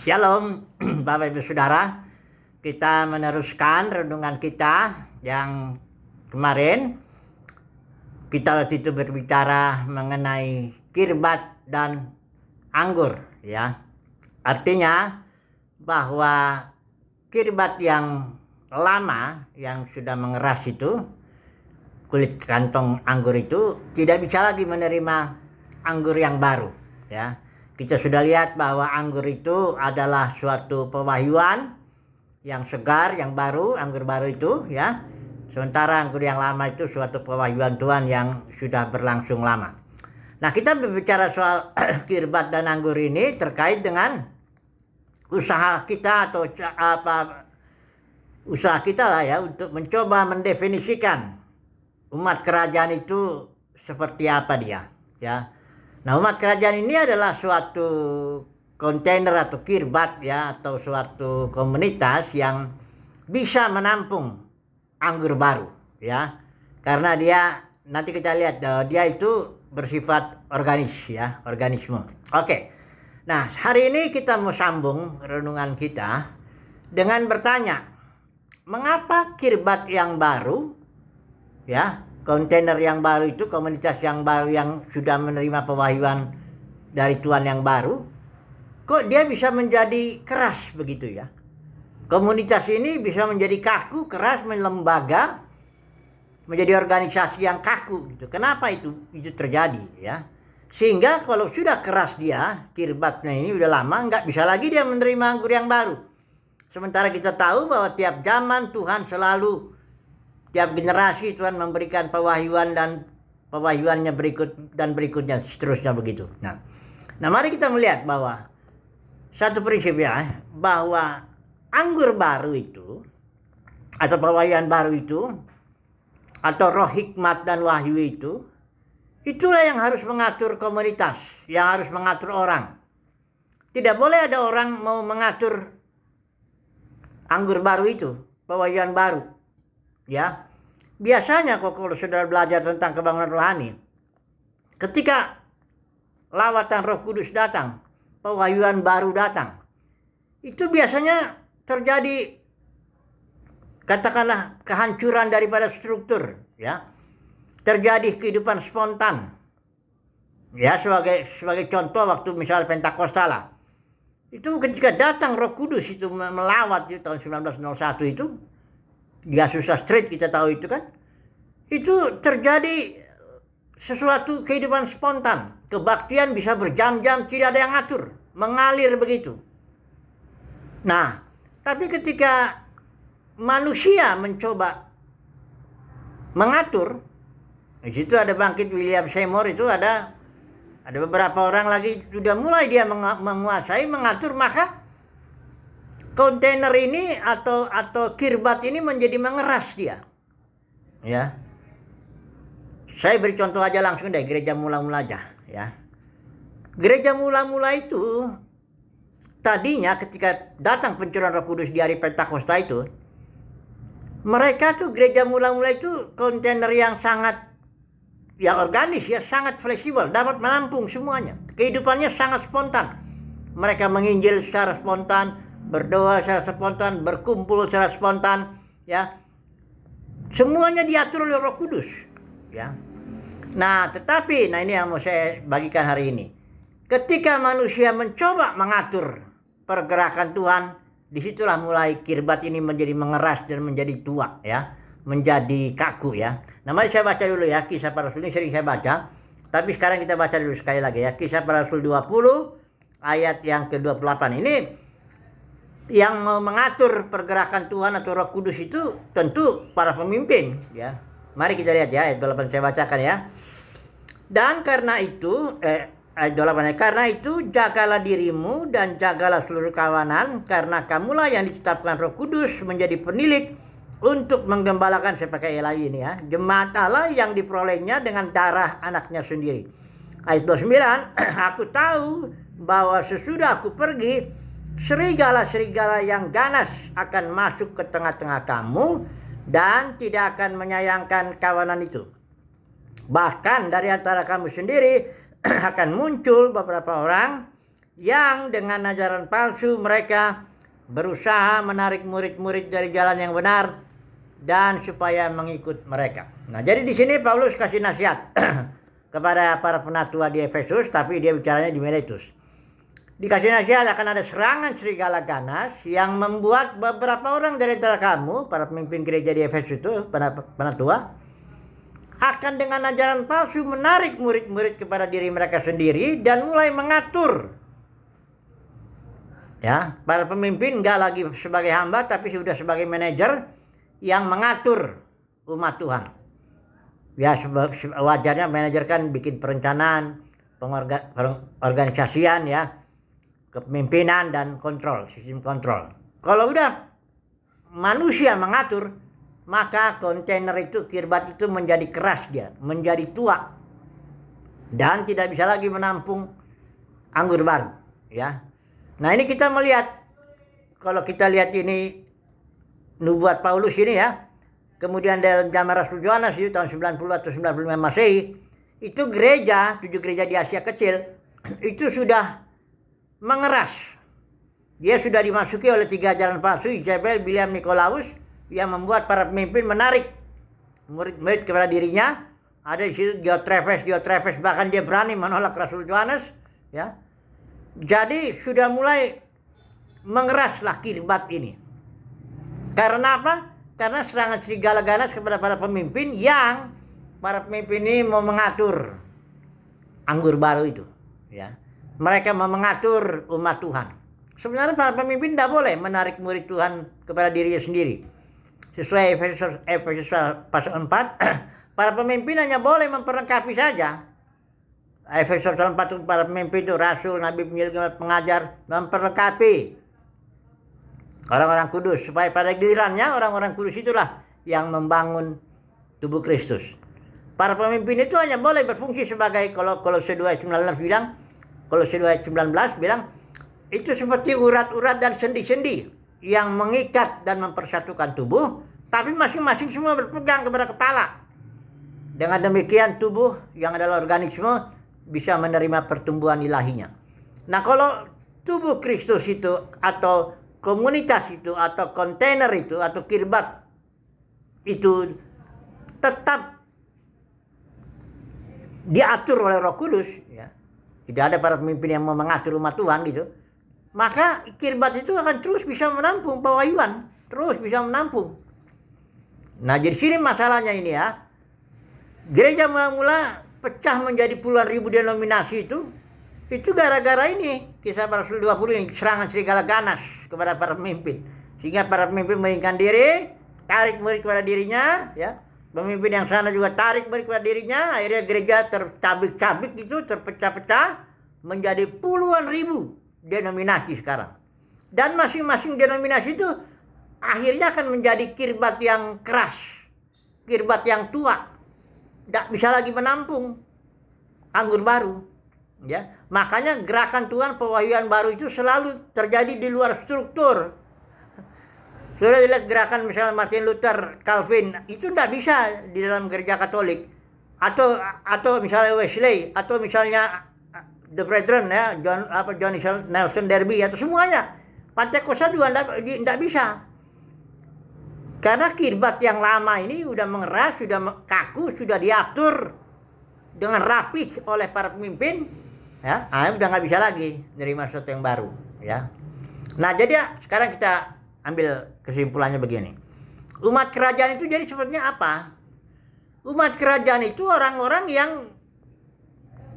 Shalom, Bapak Ibu Saudara. Kita meneruskan renungan kita yang kemarin. Kita waktu itu berbicara mengenai kirbat dan anggur, ya. Artinya bahwa kirbat yang lama yang sudah mengeras itu, kulit kantong anggur itu tidak bisa lagi menerima anggur yang baru, ya. Kita sudah lihat bahwa anggur itu adalah suatu pewahyuan yang segar, yang baru, anggur baru itu, ya. Sementara anggur yang lama itu suatu pewahyuan Tuhan yang sudah berlangsung lama. Nah, kita berbicara soal kirbat dan anggur ini terkait dengan usaha kita atau usaha kita lah ya untuk mencoba mendefinisikan umat kerajaan itu seperti apa dia, ya. Nah, umat kerajaan ini adalah suatu kontainer atau kirbat ya, atau suatu komunitas yang bisa menampung anggur baru ya. Karena dia, nanti kita lihat dia itu bersifat organis ya, organisme. Oke. Nah, hari ini kita mau sambung renungan kita dengan bertanya, mengapa kirbat yang baru ya, kontainer yang baru itu, komunitas yang baru yang sudah menerima pewahyuan dari Tuhan yang baru, kok dia bisa menjadi keras begitu ya? Komunitas ini bisa menjadi kaku, keras, lembaga, menjadi organisasi yang kaku gitu. Kenapa itu terjadi ya? Sehingga kalau sudah keras dia, kirbatnya ini udah lama, nggak bisa lagi dia menerima anggur yang baru. Sementara kita tahu bahwa tiap zaman Tuhan selalu, tiap generasi Tuhan memberikan pewahyuan dan pewahyuannya berikutnya seterusnya begitu. Nah, mari kita melihat bahwa satu prinsip ya, bahwa anggur baru itu atau pewahyuan baru itu atau roh hikmat dan wahyu itu, itulah yang harus mengatur komunitas, yang harus mengatur orang. Tidak boleh ada orang mau mengatur anggur baru itu, pewahyuan baru. Ya, biasanya kalau saudara belajar tentang kebangunan rohani, ketika lawatan Roh Kudus datang, pewahyuan baru datang, itu biasanya terjadi, katakanlah, kehancuran daripada struktur, ya. Terjadi kehidupan spontan. Ya, sebagai contoh waktu misalnya Pentakosta, itu ketika datang Roh Kudus itu melawat di tahun 1901 itu, di Azusa Street kita tahu itu kan, itu terjadi sesuatu kehidupan spontan. Kebaktian bisa berjam-jam, tidak ada yang ngatur, mengalir begitu. Nah, tapi ketika manusia mencoba mengatur, di situ ada bangkit William Seymour, itu ada beberapa orang lagi sudah mulai dia menguasai, mengatur, maka kontainer ini atau kirbat ini menjadi mengeras dia. Ya. Saya beri contoh aja langsung deh, gereja mula-mula aja, ya. Gereja mula-mula itu tadinya ketika datang pencurahan Roh Kudus di hari Pentakosta itu, mereka tuh gereja mula-mula itu kontainer yang sangat ya organis ya, sangat fleksibel, dapat menampung semuanya. Kehidupannya sangat spontan. Mereka menginjil secara spontan, berdoa secara spontan, berkumpul secara spontan, ya. Semuanya diatur oleh Roh Kudus, ya. Nah, tetapi, ini yang mau saya bagikan hari ini. Ketika manusia mencoba mengatur pergerakan Tuhan, disitulah mulai kirbat ini menjadi mengeras dan menjadi tua, ya, menjadi kaku, ya. Nah, mari saya baca dulu ya, Kisah Para Rasul ini sering saya baca, tapi sekarang kita baca dulu sekali lagi ya, Kisah Para Rasul 20 ayat yang ke-28. Ini yang mau mengatur pergerakan Tuhan atau Roh Kudus itu tentu para pemimpin, ya. Mari kita lihat ya, ayat 28 saya bacakan ya. Dan karena itu ayat 28, karena itu jagalah dirimu dan jagalah seluruh kawanan, karena kamulah yang ditetapkan Roh Kudus menjadi penilik untuk menggembalakan, saya pakai lagi ini ya, jemaat Allah yang diperolehnya dengan darah anaknya sendiri. Ayat 29, aku tahu bahwa sesudah aku pergi, serigala-serigala yang ganas akan masuk ke tengah-tengah kamu dan tidak akan menyayangkan kawanan itu. Bahkan dari antara kamu sendiri akan muncul beberapa orang yang dengan ajaran palsu mereka berusaha menarik murid-murid dari jalan yang benar dan supaya mengikut mereka. Nah, jadi di sini Paulus kasih nasihat kepada para penatua di Efesus, tapi dia bicaranya di Miletus. Dikasih nasihat akan ada serangan serigala ganas yang membuat beberapa orang dari antara kamu, para pemimpin gereja di Efesus itu, penatua, akan dengan ajaran palsu menarik murid-murid kepada diri mereka sendiri dan mulai mengatur. Ya, para pemimpin enggak lagi sebagai hamba tapi sudah sebagai manajer yang mengatur umat Tuhan. Ya, wajarnya manajer kan bikin perencanaan, pengorganisasian ya, kepemimpinan dan kontrol, sistem kontrol. Kalau udah manusia mengatur, maka kontainer itu, kirbat itu menjadi keras dia, menjadi tua dan tidak bisa lagi menampung anggur baru, ya. Nah, ini kita melihat, kalau kita lihat ini nubuat Paulus ini ya, kemudian dalam zaman Rasul Yohanes itu tahun 90 atau 95 Masehi, itu gereja, 7 gereja di Asia Kecil, itu sudah mengeras. Dia sudah dimasuki oleh 3 ajaran palsu, Jezebel, Biliam, Nikolaus, yang membuat para pemimpin menarik murid-murid kepada dirinya. Ada di situ Diotrephes, bahkan dia berani menolak Rasul Yohanes, ya. Jadi sudah mulai mengeraslah kirbat ini. Karena apa? Karena serangan serigala ganas kepada para pemimpin yang para pemimpin ini mau mengatur anggur baru itu, ya. Mereka mau mengatur umat Tuhan. Sebenarnya para pemimpin tidak boleh menarik murid Tuhan kepada dirinya sendiri. Sesuai Efesus pasal 4, para pemimpin hanya boleh memperlengkapi saja. Efesus 4 itu para pemimpin itu rasul, nabi, penginjil, pengajar, memperlengkapi orang-orang kudus supaya pada gilirannya orang-orang kudus itulah yang membangun tubuh Kristus. Para pemimpin itu hanya boleh berfungsi sebagai, kalau Kolose 2:19 bilang, Kolose 2:19 bilang itu seperti urat-urat dan sendi-sendi yang mengikat dan mempersatukan tubuh, tapi masing-masing semua berpegang kepada kepala. Dengan demikian tubuh yang adalah organisme bisa menerima pertumbuhan ilahinya. Nah, kalau tubuh Kristus itu atau komunitas itu atau kontainer itu atau kirbat itu tetap diatur oleh Roh Kudus, ya. Tidak ada para pemimpin yang mau mengatur umat Tuhan gitu. Maka kirbat itu akan terus bisa menampung pewahyuan, terus bisa menampung. Nah, jadi sini masalahnya ini ya. Gereja mula pecah menjadi puluhan ribu denominasi itu gara-gara ini, kisah para Rasul 20 ini, serangan serigala ganas kepada para pemimpin. Sehingga para pemimpin melingkarkan diri, tarik murid kepada dirinya, ya. Pemimpin yang sana juga tarik murid kepada dirinya, akhirnya gereja tercabik-cabik itu, terpecah-pecah menjadi puluhan ribu denominasi sekarang. Dan masing-masing denominasi itu akhirnya akan menjadi kirbat yang keras, kirbat yang tua. Tidak bisa lagi menampung anggur baru, ya. Makanya gerakan Tuhan pewahyuan baru itu selalu terjadi di luar struktur. Sudah lihat gerakan misalnya Martin Luther, Calvin, itu tidak bisa di dalam gereja Katolik, atau misalnya Wesley, atau misalnya The Brethren, ya, John Nelson Darby, atau semuanya. Pentekosta juga tidak bisa. Karena kirbat yang lama ini sudah mengeras, sudah kaku, sudah diatur dengan rapi oleh para pemimpin, ya, udah nggak bisa lagi menerima sesuatu yang baru, ya. Nah, jadi ya, sekarang kita ambil kesimpulannya begini. Umat kerajaan itu jadi sepertinya apa? Umat kerajaan itu orang-orang yang,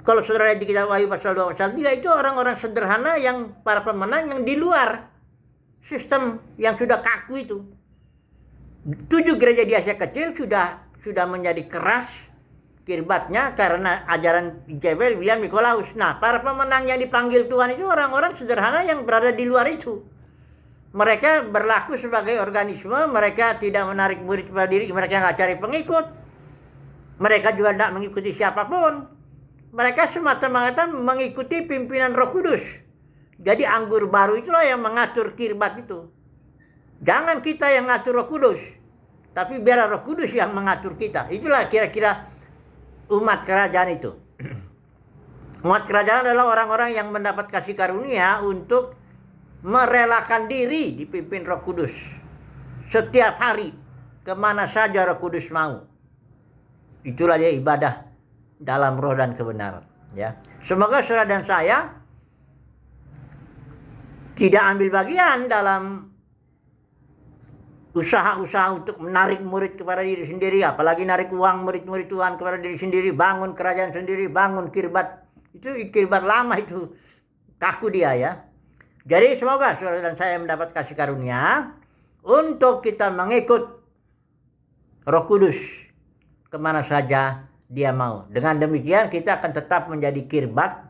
kalau saudara di kitab Wahyu pasal 2 pasal 3 itu orang-orang sederhana yang para pemenang yang di luar sistem yang sudah kaku itu. 7 gereja di Asia Kecil sudah menjadi keras kirbatnya karena ajaran Jezebel, Biliam, Nikolaus. Nah, para pemenang yang dipanggil Tuhan itu orang-orang sederhana yang berada di luar itu. Mereka berlaku sebagai organisme, mereka tidak menarik murid kepada diri, mereka nggak cari pengikut. Mereka juga tidak mengikuti siapapun. Mereka semata-mata mengikuti pimpinan Roh Kudus. Jadi anggur baru itulah yang mengatur kirbat itu. Jangan kita yang ngatur Roh Kudus, tapi biar Roh Kudus yang mengatur kita. Itulah kira-kira umat kerajaan itu. Umat kerajaan adalah orang-orang yang mendapat kasih karunia untuk merelakan diri dipimpin Roh Kudus setiap hari kemana saja Roh Kudus mau. Itulah dia ibadah dalam roh dan kebenaran. Ya, semoga saudara dan saya tidak ambil bagian dalam usaha-usaha untuk menarik murid kepada diri sendiri, apalagi narik uang murid-murid Tuhan kepada diri sendiri, bangun kerajaan sendiri, bangun kirbat. Itu kirbat lama itu, kaku dia ya. Jadi semoga saudara dan saya mendapat kasih karunia untuk kita mengikut Roh Kudus kemana saja dia mau. Dengan demikian kita akan tetap menjadi kirbat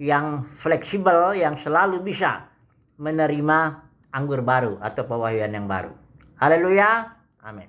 yang fleksibel, yang selalu bisa menerima anggur baru atau pewahyuan yang baru. Haleluya. Amin.